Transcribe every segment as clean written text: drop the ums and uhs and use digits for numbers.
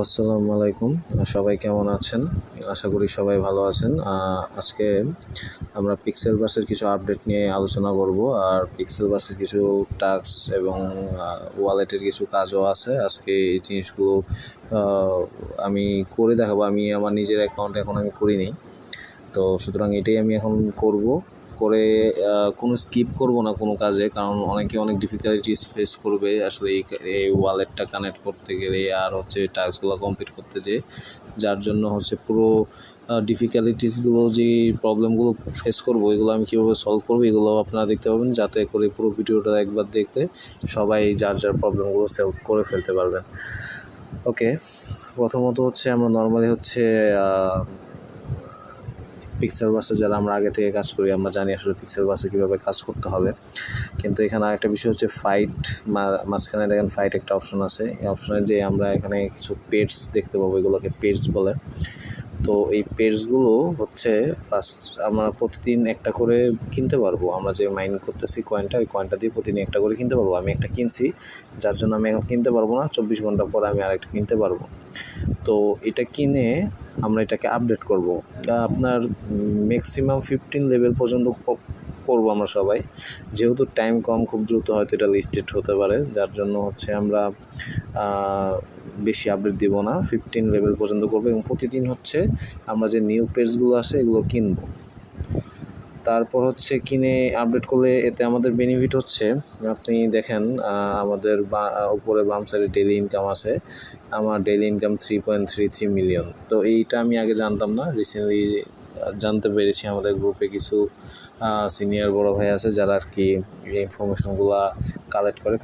আসসালামু আলাইকুম। সবাই কেমন আছেন? আশা করি সবাই ভালো আছেন। আজকে আমরা পিক্সেলভার্সের কিছু আপডেট নিয়ে আলোচনা করব। আর পিক্সেলভার্সের কিছু টাস্ক এবং ওয়ালেটের কিছু কাজও আছে। আজকে এই জিনিসগুলো আমি করে দেখাবো। আমি আমার নিজের অ্যাকাউন্টে এখন আমি করিনি, তো সুতরাং এটাই আমি এখন করব। করে কোনো স্কিপ করব না কোনো কাজে, কারণ অনেকে অনেক ডিফিকাল্টিস ফেস করবে আসলে এই ওয়ালেটটা কানেক্ট করতে গেলে আর হচ্ছে টাস্কগুলো কমপ্লিট করতে যেয়ে, যার জন্য হচ্ছে পুরো ডিফিকাল্টিসগুলো যে প্রবলেমগুলো ফেস করবো এগুলো আমি কীভাবে সলভ করবো এগুলো আপনারা দেখতে পাবেন, যাতে করে পুরো ভিডিওটা একবার দেখলে সবাই যার যার প্রবলেমগুলো সলভ করে ফেলতে পারবেন। ওকে, প্রথমত হচ্ছে আমরা নর্মালি হচ্ছে পিক্সেলভার্সে যারা আমরা আগে থেকে কাজ করি আমরা জানি আসলে পিক্সেলভার্সে কীভাবে কাজ করতে হবে। কিন্তু এখানে আরেকটা বিষয় হচ্ছে ফাইট, মাঝখানে দেখেন ফাইট একটা অপশন আছে। এই অপশনে যে আমরা এখানে কিছু পেটস দেখতে পাবো, এগুলোকে পেটস বলে। তো এই পেটসগুলো হচ্ছে ফার্স্ট আমরা প্রতিদিন একটা করে কিনতে পারবো। আমরা যে মাইন করতেছি কয়েনটা, ওই কয়েনটা দিয়ে প্রতিদিন একটা করে কিনতে পারবো। আমি একটা কিনছি, যার জন্য আমি এখন কিনতে পারবো না, 24 ঘন্টা পরে আমি আরেকটা কিনতে পারবো। তো এটা কিনে আমরা এটাকে আপডেট করব। আপনার ম্যাক্সিমাম 15 লেভেল পর্যন্ত করবো আমরা সবাই, যেহেতু টাইম কম, খুব দ্রুত হয়তো এটা লিস্টেড হতে পারে, যার জন্য হচ্ছে আমরা বেশি আপডেট দিব না, 15 লেভেল পর্যন্ত করবো। এবং প্রতিদিন হচ্ছে আমরা যে নিউ পেজগুলো আসে এগুলো কিনবো। তারপর হচ্ছে কিনে আপডেট করলে এতে আমাদের বেনিফিট হচ্ছে, আপনি দেখেন আমাদের উপরে বাম সাইডে ডেইলি ইনকাম আছে। আমার ডেইলি ইনকাম 3.33 মিলিয়ন। তো এইটা আমি আগে জানতাম না, রিসেন্টলি জানতে পেরেছি। আমাদের গ্রুপে কিছু সিনিয়র বড় ভাই আছে যারা আর কি এই ইনফরমেশনগুলো কালেক্ট করে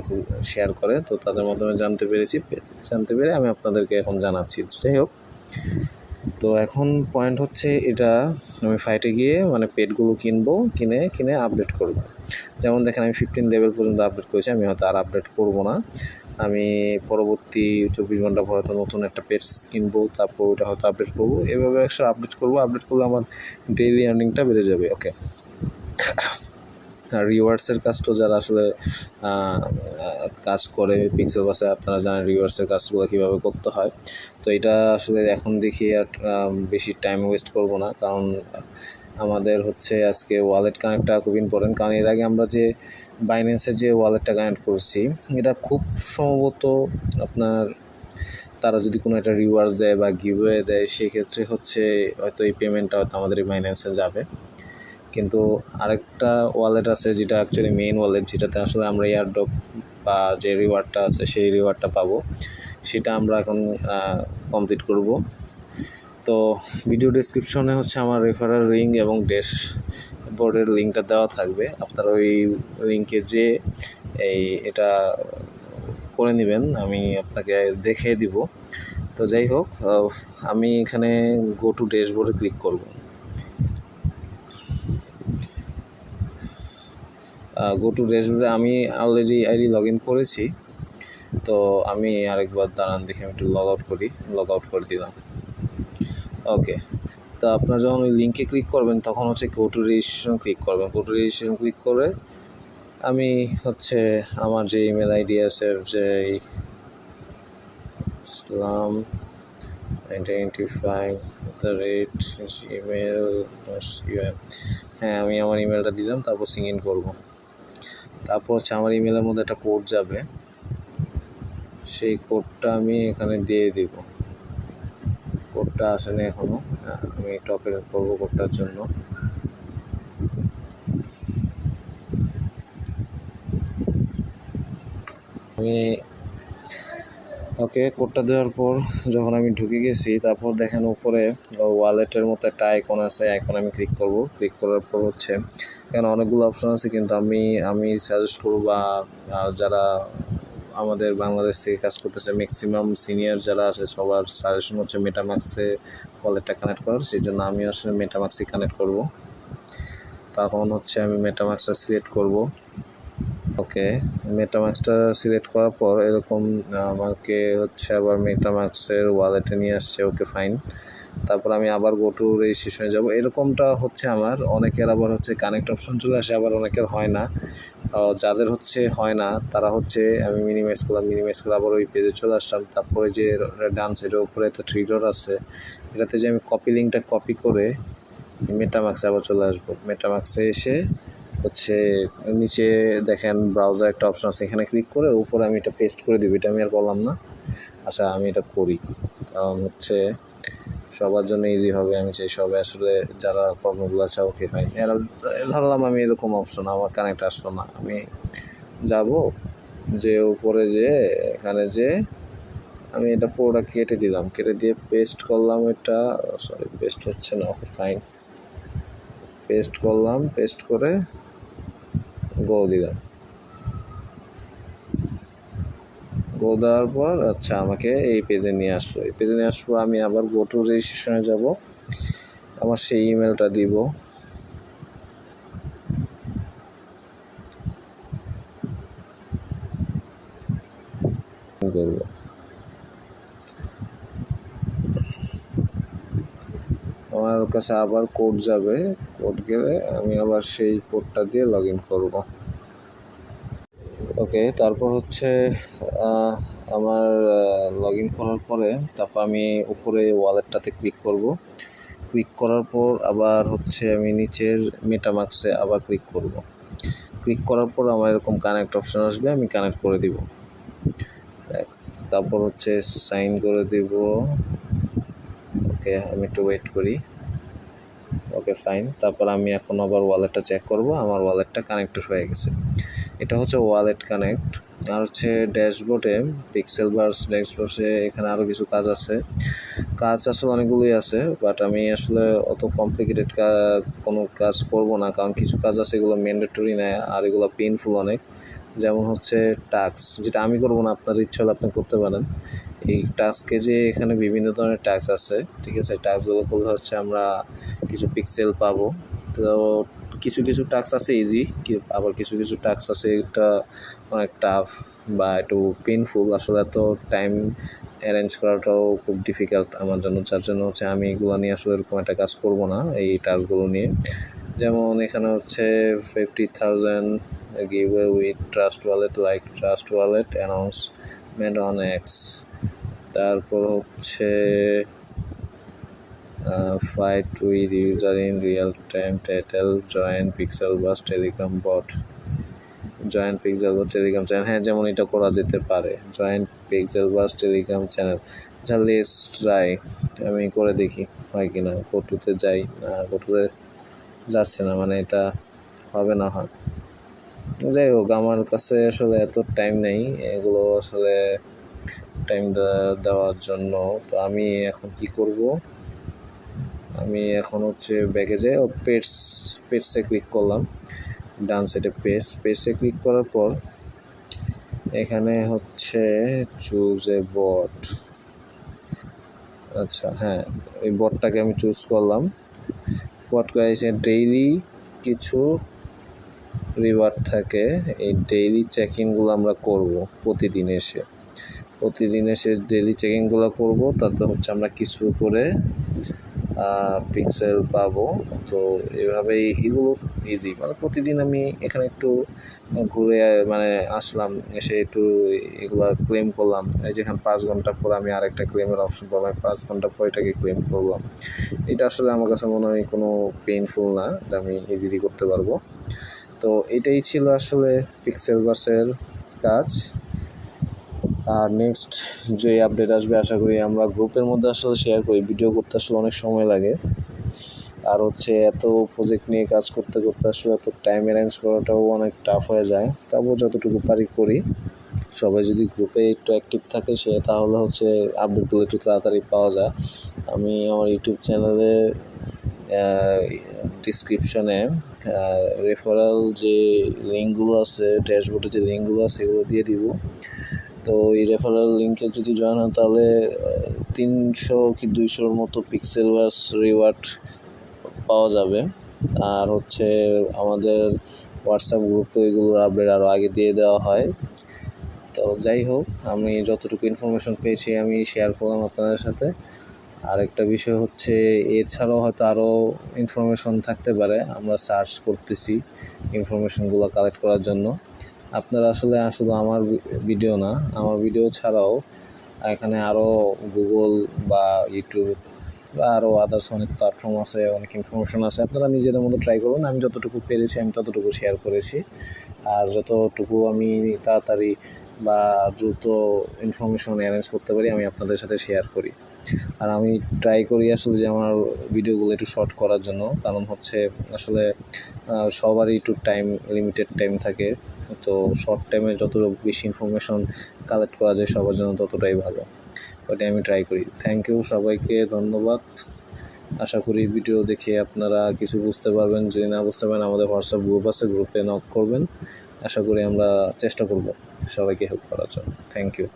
খুব শেয়ার করে। তো তাদের মাধ্যমে জানতে পেরে আমি আপনাদেরকে এখন জানাচ্ছি। যাই হোক, তো এখন পয়েন্ট হচ্ছে এটা আমি ফাইটে গিয়ে মানে পেটগুলো কিনে আপডেট করব। যেমন দেখেন আমি 15 লেভেল পর্যন্ত আপডেট করেছি, আমি হয়তো আর আপডেট করব না। আমি পরবর্তী 24 ঘন্টা পর হয়তো নতুন একটা পেটস কিনবো, তারপর ওটা হয়তো আপডেট করবো। এভাবে একশো আপডেট করলে আমার ডেইলি আর্নিংটা বেড়ে যাবে। ওকে, আর রিওয়ার্ডসের কাজটা যারা আসলে কাজ করে পিক্সেলভার্সে, আপনারা জানেন রিওয়ার্ডসের কাজগুলো কীভাবে করতে হয়। তো এটা আসলে এখন দেখি আর বেশি টাইম ওয়েস্ট করব না, কারণ আমাদের হচ্ছে আজকে ওয়ালেট কানেক্টটা খুব ইম্পর্টেন্ট। কারণ এর আগে আমরা যে বাইন্যান্সের যে ওয়ালেটটা কানেক্ট করছি এটা খুব সম্ভবত আপনার তারা যদি কোনো একটা রিওয়ার্ডস দেয় বা গিভওয়ে দেয়, সেক্ষেত্রে হচ্ছে হয়তো এই পেমেন্টটা হয়তো আমাদের এই বাইন্যান্সে যাবে। কিন্তু আরেকটা ওয়ালেট আছে যেটা অ্যাকচুয়ালি মেইন ওয়ালেট, যেটাতে আসলে আমরা এয়ারড্রপ বা যে রিওয়ার্ডটা আছে সেই রিওয়ার্ডটা পাবো, সেটা আমরা এখন কমপ্লিট করব। তো ভিডিও ডেসক্রিপশনে হচ্ছে আমার রেফারেল লিঙ্ক এবং ড্যাশবোর্ডের লিঙ্কটা দেওয়া থাকবে। আপনারা ওই লিঙ্কে যে এটা করে নেবেন, আমি আপনাকে দেখিয়ে দিব। তো যাই হোক, আমি এখানে গো টু ড্যাশবোর্ডে ক্লিক করব। গো টু ড্যাশবোর্ডে আমি অলরেডি আইডি লগ ইন করেছি। তো আমি আরেকবার দাঁড়ান দেখে আমি একটু লগ আউট করে দিলাম। ওকে, তো আপনারা যখন ওই লিঙ্কে ক্লিক করবেন তখন হচ্ছে গো টু রেজিস্ট্রেশন ক্লিক করবেন। গো টু রেজিস্ট্রেশন ক্লিক করে আমি হচ্ছে আমার যে ইমেল আইডি আছে, যে islam95@gmail.com, হ্যাঁ আমি আমার ইমেলটা দিলাম, তারপর সিং ইন করবো। তারপর হচ্ছে আমার ইমেলের মধ্যে একটা কোড যাবে, সেই কোডটা আমি এখানে দিয়ে দিব। কোডটা আসেনি এখনও, আমি একটু অপেক্ষা করবো কোডটার জন্য। ওকে, কোডটা দেওয়ার পর যখন আমি ঢুকে গেছি, তারপর দেখেন উপরে ওয়ালেটের মতো একটা আইকন আছে, আইকন আমি ক্লিক করার পর হচ্ছে এখানে অনেকগুলো অপশন আছে, কিন্তু আমি সাজেস্ট করবো বা যারা আমাদের বাংলাদেশ থেকে কাজ করতেছে ম্যাক্সিমাম সিনিয়র যারা আছে সবার সাজেশন হচ্ছে মেটামাক্সে ওয়ালেটটা কানেক্ট করার। সেই জন্য আমি আসলে মেটামাক্সে কানেক্ট করব। তখন হচ্ছে আমি মেটামাক্সটা সিলেক্ট করব। ওকে, মেটামাক্সটা সিলেক্ট করার পর এরকম আমাকে হচ্ছে আবার মেটামাক্সের ওয়ালেটে নিয়ে আসছে। ওকে ফাইন, তারপর আমি আবার গো টু রেজিস্ট্রেশনে যাব। এরকমটা হচ্ছে আমার। অনেকের আবার হচ্ছে কানেক্ট অপশন চলে আসে, আবার অনেকের হয় না। যাদের হচ্ছে হয় না তারা হচ্ছে আমি মিনিমাইজ করে আবার ওই পেজে চলে আসলাম। তারপরে যে ডান সাইডের উপরে একটা থ্রি ডট আছে, এটাতে যে আমি কপি লিঙ্কটা কপি করে মেটামাক্সে আবার চলে আসবো। মেটামাক্সে এসে হচ্ছে নিচে দেখেন ব্রাউজার একটা অপশন আছে, এখানে ক্লিক করে উপরে আমি এটা পেস্ট করে দিব। এটা আমি আর বললাম না, আচ্ছা আমি এটা করি, কারণ হচ্ছে সবার জন্য ইজি হবে। আমি চাই সবাই আসলে যারা প্রবলেমগুলো আছে ওকে ফাইন। ধরলাম আমি এরকম অপশন আমার কানেক্ট আসলো না, আমি যাব যে উপরে যে এখানে যে আমি এটা পুরোটা কেটে দিলাম, কেটে দিয়ে পেস্ট করলাম। এটা সরি পেস্ট হচ্ছে না, ওকে ফাইন। পেস্ট করলাম, পেস্ট করে গো দিলাম। গো দেওয়ার পর আচ্ছা আমাকে এই পেজে নিয়ে আসলো। এই পেজে নিয়ে আসবো, আমি আবার গো টু রেজিস্ট্রেশনে যাব, আমার সেই ইমেলটা দিব। করব আমার কাছে আবার কোড যাবে, কোড গেলে আমি আবার সেই কোডটা দিয়ে লগ ইন করবো। ওকে, তারপর হচ্ছে আমার লগ ইন করার পরে তারপর আমি উপরে ওয়ালেটটাতে ক্লিক করব। ক্লিক করার পর আবার হচ্ছে আমি নিচের মেটামাক্সে আবার ক্লিক করব। ক্লিক করার পর আমার এরকম কানেক্ট অপশন আসবে, আমি কানেক্ট করে দিব। তারপর হচ্ছে সাইন করে দিব। ওকে, আমি একটু ওয়েট করি। Okay fine. তারপর আমি এখন আবার ওয়ালেটটা চেক করব, আমার ওয়ালেটটা কানেক্টেড হয়ে গেছে। এটা হচ্ছে ওয়ালেট কানেক্ট। আর হচ্ছে ড্যাশবোর্ডে পিক্সেল বার্স ড্যাশবোর্ডে এখানে আরও কিছু কাজ আছে। কাজ আসলে অনেকগুলোই আছে, বাট আমি আসলে অত কমপ্লিকেটেড কোনো কাজ করব না, কারণ কিছু কাজ আছে এগুলো ম্যান্ডেটরি নেয় আর এগুলো পেইনফুল অনেক। যেমন হচ্ছে টাস্ক, যেটা আমি করব না, আপনার ইচ্ছা হলে আপনি করতে পারেন। এই টাস্কে যে এখানে বিভিন্ন ধরনের টাস্ক আছে, ঠিক আছে, টাস্কগুলো করলে হচ্ছে আমরা কিছু পিক্সেল পাবো। তো কিছু কিছু টাস্ক আছে ইজি, আবার কিছু কিছু টাস্ক আছে এটা অনেক টাফ বা একটু পেইনফুল। আসলে এত টাইম অ্যারেঞ্জ করাটাও খুব ডিফিকাল্ট আমার জন্য, যার জন্য হচ্ছে আমি এগুলো নিয়ে আসলে এরকম একটা কাজ করব না এই টাস্কগুলো নিয়ে। যেমন এখানে হচ্ছে 50,000 giveaway with trust wallet, like trust wallet announcement on X. তারপর হচ্ছে fight with user in real time, title join pixel bus telegram bot, joint pixel bus telegram channel. হ্যাঁ, যেমন এটা করা যেতে পারে, joint pixel bus telegram channel. আচ্ছা let's try, আমি করে দেখি হয় কি না। গোটুতে যাই, গোটুতে যাচ্ছে না, মানে এটা হবে না হয়। যাই হোক, আমার কাছে আসলে এত টাইম নেই এগুলো আসলে টাইম দেওয়ার জন্য। তো আমি এখন কি করব, আমি এখন হচ্ছে ব্যাগে যাই, পেজে ক্লিক করলাম, ডান সাইডে পেজে ক্লিক করার পর এখানে হচ্ছে চুজ এ বট। আচ্ছা হ্যাঁ, এই বটটাকে আমি চুজ করলাম। বট করে এসে ডেইলি কিছু রিওয়ার্ড থাকে, এই ডেইলি চেকিংগুলো আমরা করব প্রতিদিন এসে ডেইলি চেকিংগুলো করব। তাতে হচ্ছে আমরা কিছু করে পিক্সেল পাবো। তো এভাবেই এগুলো ইজি, মানে প্রতিদিন আমি এখানে একটু ঘুরে মানে আসলাম, এসে একটু এগুলো ক্লেম করলাম। এই যেখানে 5 ঘন্টা পর আমি আরেকটা ক্লেমের অপশন পাবো, 5 ঘন্টা পর এটাকে ক্লেম করলাম। এটা আসলে আমার কাছে মনে হয় কোনো পেইনফুল না, এটা আমি ইজিলি করতে পারবো। তো এটাই ছিল আসলে পিক্সেল বাসের কাজ। আর নেক্সট যে আপডেট আসবে আশা করি আমরা গ্রুপের মধ্যে আসলে শেয়ার করি। ভিডিও করতে আসলে অনেক সময় লাগে, আর হচ্ছে এত প্রজেক্ট নিয়ে কাজ করতে আসলে এত টাইম অ্যারেঞ্জ করাটাও অনেক টাফ হয়ে যায়। তারপর যতটুকু পারি করি। সবাই যদি গ্রুপে একটু অ্যাক্টিভ থাকে তাহলে হচ্ছে আপডেটগুলো একটু তাড়াতাড়ি পাওয়া যায়। আমি আমার ইউটিউব চ্যানেলে ডিসক্রিপশনে রেফারেল যে লিঙ্কগুলো আছে, ড্যাশবোর্ডে যে লিঙ্কগুলো আছে এগুলো দিয়ে দিব। তো এই রেফারেল লিঙ্কে যদি জয়েন হয় তাহলে 300 কি 200-র মতো পিক্সেল বাস রিওয়ার্ড পাওয়া যাবে। আর হচ্ছে আমাদের হোয়াটসঅ্যাপ গ্রুপে এগুলোর আপডেট আরও আগে দিয়ে দেওয়া হয়। তো যাই হোক, আমি যতটুকু ইনফরমেশন পেয়েছি আমি শেয়ার করলাম আপনাদের সাথে। আরেকটা বিষয় হচ্ছে এছাড়াও হয়তো আরও ইনফরমেশন থাকতে পারে, আমরা সার্চ করতেছি ইনফরমেশনগুলো কালেক্ট করার জন্য। আপনারা আসলে শুধু আমার ভিডিও না, আমার ভিডিও ছাড়াও এখানে আরও গুগল বা ইউটিউব বা আরও আদার্স অনেক প্ল্যাটফর্ম আছে, অনেক ইনফরমেশন আছে, আপনারা নিজেদের মতো ট্রাই করবেন। আমি যতটুকু পেরেছি আমি ততটুকু শেয়ার করেছি, আর যতটুকু আমি তাড়াতাড়ি বা দ্রুত ইনফরমেশন অ্যারেঞ্জ করতে পারি আমি আপনাদের সাথে শেয়ার করি। আর আমি ট্রাই করি আসলে যে আমার ভিডিওগুলো একটু শর্ট করার জন্য, কারণ হচ্ছে আসলে সবারই একটু লিমিটেড টাইম থাকে, তো শর্ট টাইমে যত বেশি ইনফরমেশন কালেক্ট করা যায় সবার জন্য ততটাই ভালো, ওটাই আমি ট্রাই করি। থ্যাংক ইউ, সবাইকে ধন্যবাদ। আশা করি ভিডিও দেখে আপনারা কিছু বুঝতে পারবেন, যদি না বুঝতে পারেন আমাদের হোয়াটসঅ্যাপ গ্রুপ আছে, গ্রুপে নক করবেন। আশা করি আমরা চেষ্টা করব সবাইকে হেল্প করার জন্য। Thank you.